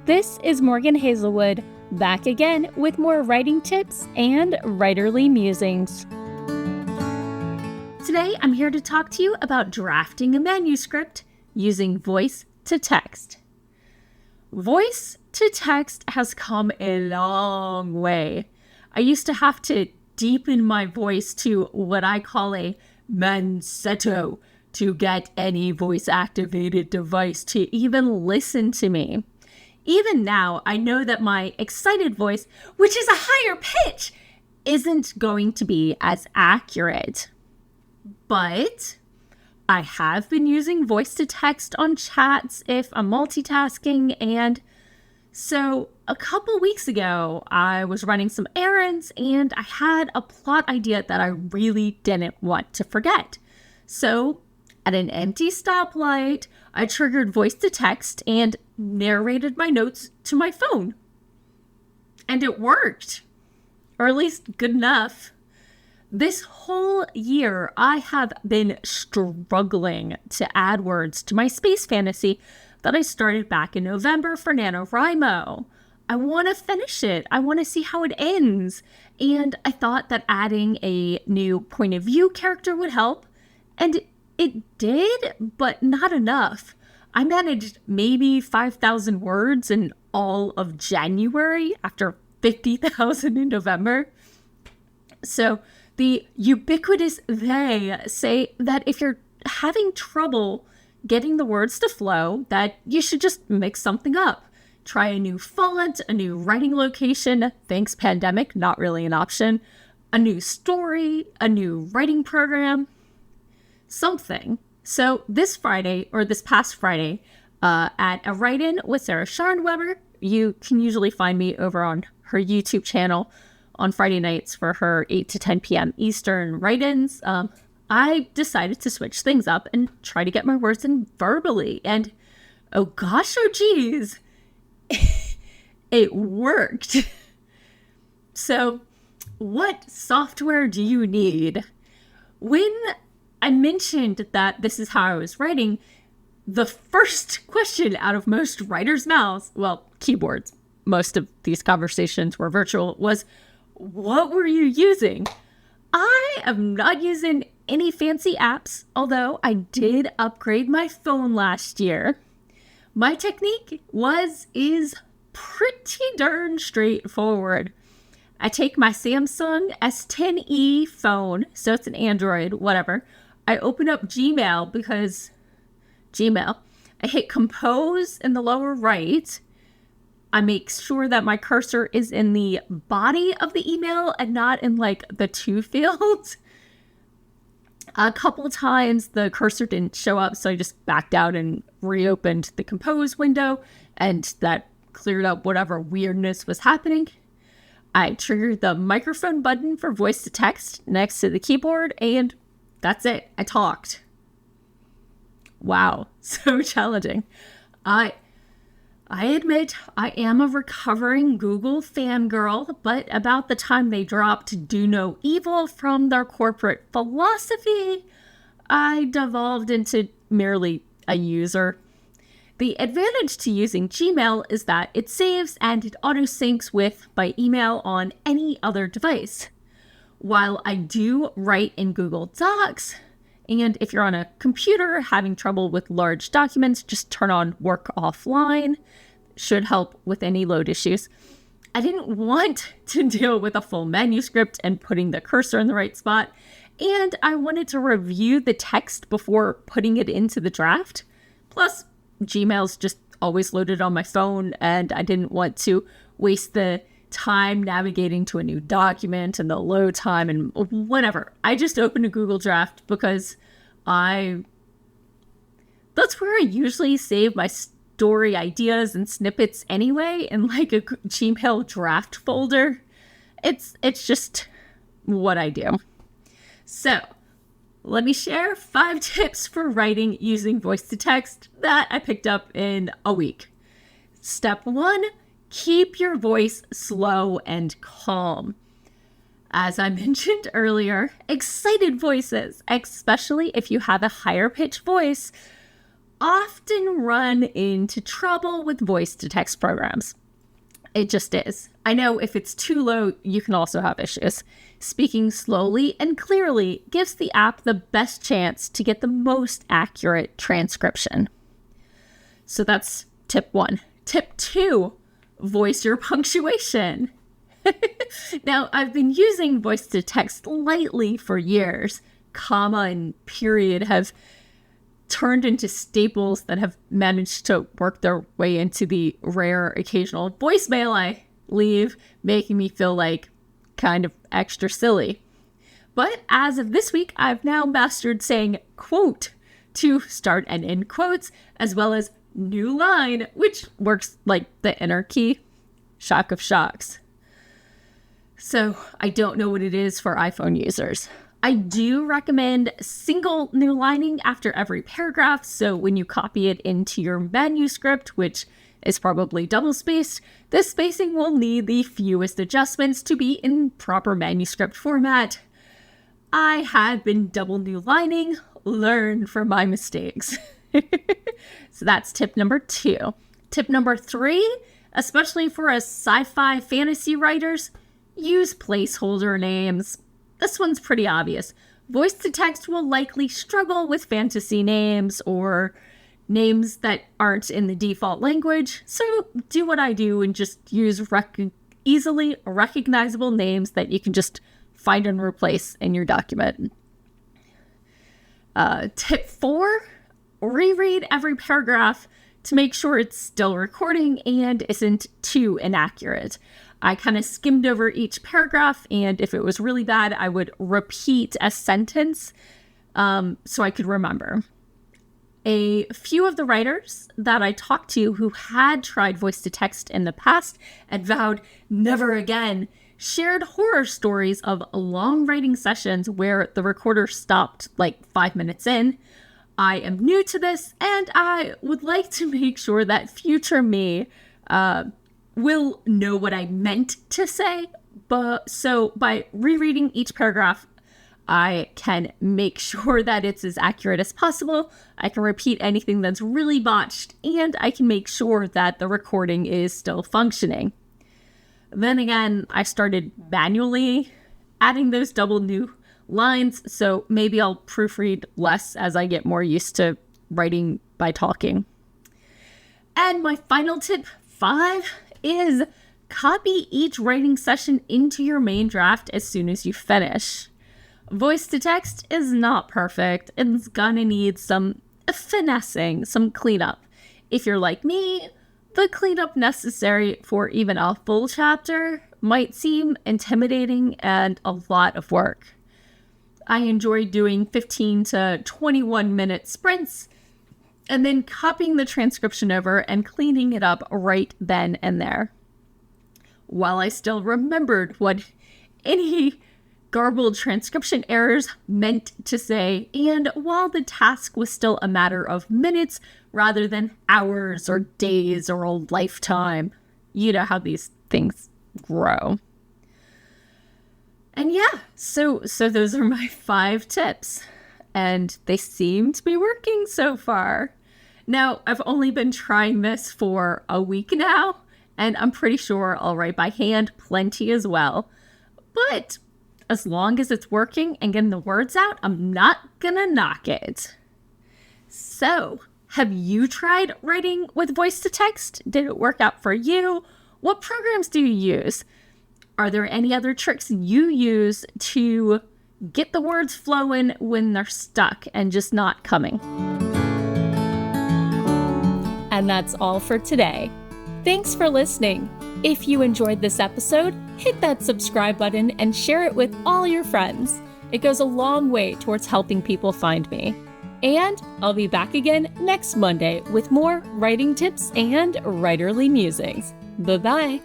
This is Morgan Hazelwood, back again with more writing tips and writerly musings. Today, I'm here to talk to you about drafting a manuscript using voice to text. Voice to text has come a long way. I used to have to deepen my voice to what I call a mansetto to get any voice-activated device to even listen to me. Even now, I know that my excited voice, which is a higher pitch, isn't going to be as accurate. But I have been using voice to text on chats if I'm multitasking, and so a couple weeks ago, I was running some errands and I had a plot idea that I really didn't want to forget. So at an empty stoplight, I triggered voice to text and narrated my notes to my phone. And it worked, or at least good enough. This whole year, I have been struggling to add words to my space fantasy that I started back in November for NaNoWriMo. I want to finish it. I want to see how it ends. And I thought that adding a new point of view character would help. And it did, but not enough. I managed maybe 5,000 words in all of January after 50,000 in November. So the ubiquitous they say that if you're having trouble getting the words to flow, that you should just mix something up. Try a new font, a new writing location, thanks pandemic, not really an option, a new story, a new writing program, something. So this past Friday, at a write-in with Sarah Scharnweber, you can usually find me over on her YouTube channel on Friday nights for her 8 to 10 p.m. Eastern write-ins. I decided to switch things up and try to get my words in verbally. And oh gosh, oh geez, it worked. So what software do you need? When I mentioned that this is how I was writing, the first question out of most writers' mouths, well, keyboards, most of these conversations were virtual, was, what were you using? I am not using any fancy apps, although I did upgrade my phone last year. My technique is pretty darn straightforward. I take my Samsung S10e phone, so it's an Android, whatever. I open up Gmail because I hit compose in the lower right. I make sure that my cursor is in the body of the email and not in like the to field. A couple of times the cursor didn't show up, so I just backed out and reopened the compose window, and that cleared up whatever weirdness was happening. I triggered the microphone button for voice to text next to the keyboard, and that's it. I talked. Wow, so challenging. I admit I am a recovering Google fangirl, but about the time they dropped do no evil from their corporate philosophy, I devolved into merely a user. The advantage to using Gmail is that it saves and it auto-syncs with by email on any other device. While I do write in Google Docs, and if you're on a computer having trouble with large documents, just turn on work offline. Should help with any load issues. I didn't want to deal with a full manuscript and putting the cursor in the right spot, and I wanted to review the text before putting it into the draft. Plus, Gmail's just always loaded on my phone, and I didn't want to waste the time navigating to a new document and the load time and whatever. I just opened a Google Draft because that's where I usually save my story ideas and snippets anyway, in like a Gmail draft folder. It's just what I do. So let me share 5 tips for writing using voice to text that I picked up in a week. Step 1, keep your voice slow and calm. As I mentioned earlier, excited voices, especially if you have a higher pitched voice, often run into trouble with voice-to-text programs. It just is. I know if it's too low, you can also have issues. Speaking slowly and clearly gives the app the best chance to get the most accurate transcription. So that's tip 1. Tip 2, voice your punctuation. Now, I've been using voice-to-text lightly for years. Comma and period have turned into staples that have managed to work their way into the rare occasional voicemail I leave, making me feel like kind of extra silly. But as of this week, I've now mastered saying quote to start and end quotes, as well as new line, which works like the enter key. Shock of shocks. So I don't know what it is for iPhone users. I do recommend single new lining after every paragraph, so when you copy it into your manuscript, which is probably double spaced, this spacing will need the fewest adjustments to be in proper manuscript format. I had been double new lining, learn from my mistakes. So that's tip number 2. Tip number 3, especially for us sci-fi fantasy writers, use placeholder names. This one's pretty obvious. Voice-to-text will likely struggle with fantasy names or names that aren't in the default language, so do what I do and just use easily recognizable names that you can just find and replace in your document. Tip 4, reread every paragraph to make sure it's still recording and isn't too inaccurate. I kind of skimmed over each paragraph, and if it was really bad, I would repeat a sentence so I could remember. A few of the writers that I talked to who had tried voice-to-text in the past and vowed never again shared horror stories of long writing sessions where the recorder stopped like 5 minutes in. I am new to this, and I would like to make sure that future me will know what I meant to say. So by rereading each paragraph, I can make sure that it's as accurate as possible. I can repeat anything that's really botched, and I can make sure that the recording is still functioning. Then again, I started manually adding those double new lines, so maybe I'll proofread less as I get more used to writing by talking. And my final tip 5 is copy each writing session into your main draft as soon as you finish. Voice-to-text is not perfect. It's gonna need some finessing, some cleanup. If you're like me, the cleanup necessary for even a full chapter might seem intimidating and a lot of work. I enjoy doing 15 to 21 minute sprints and then copying the transcription over and cleaning it up right then and there. While I still remembered what any garbled transcription errors meant to say, and while the task was still a matter of minutes rather than hours or days or a lifetime. You know how these things grow. And yeah, so those are my 5 tips, and they seem to be working so far. Now, I've only been trying this for a week now, and I'm pretty sure I'll write by hand plenty as well. But as long as it's working and getting the words out, I'm not gonna knock it. So, have you tried writing with voice-to-text? Did it work out for you? What programs do you use? Are there any other tricks you use to get the words flowing when they're stuck and just not coming? And that's all for today. Thanks for listening. If you enjoyed this episode, hit that subscribe button and share it with all your friends. It goes a long way towards helping people find me. And I'll be back again next Monday with more writing tips and writerly musings. Bye-bye.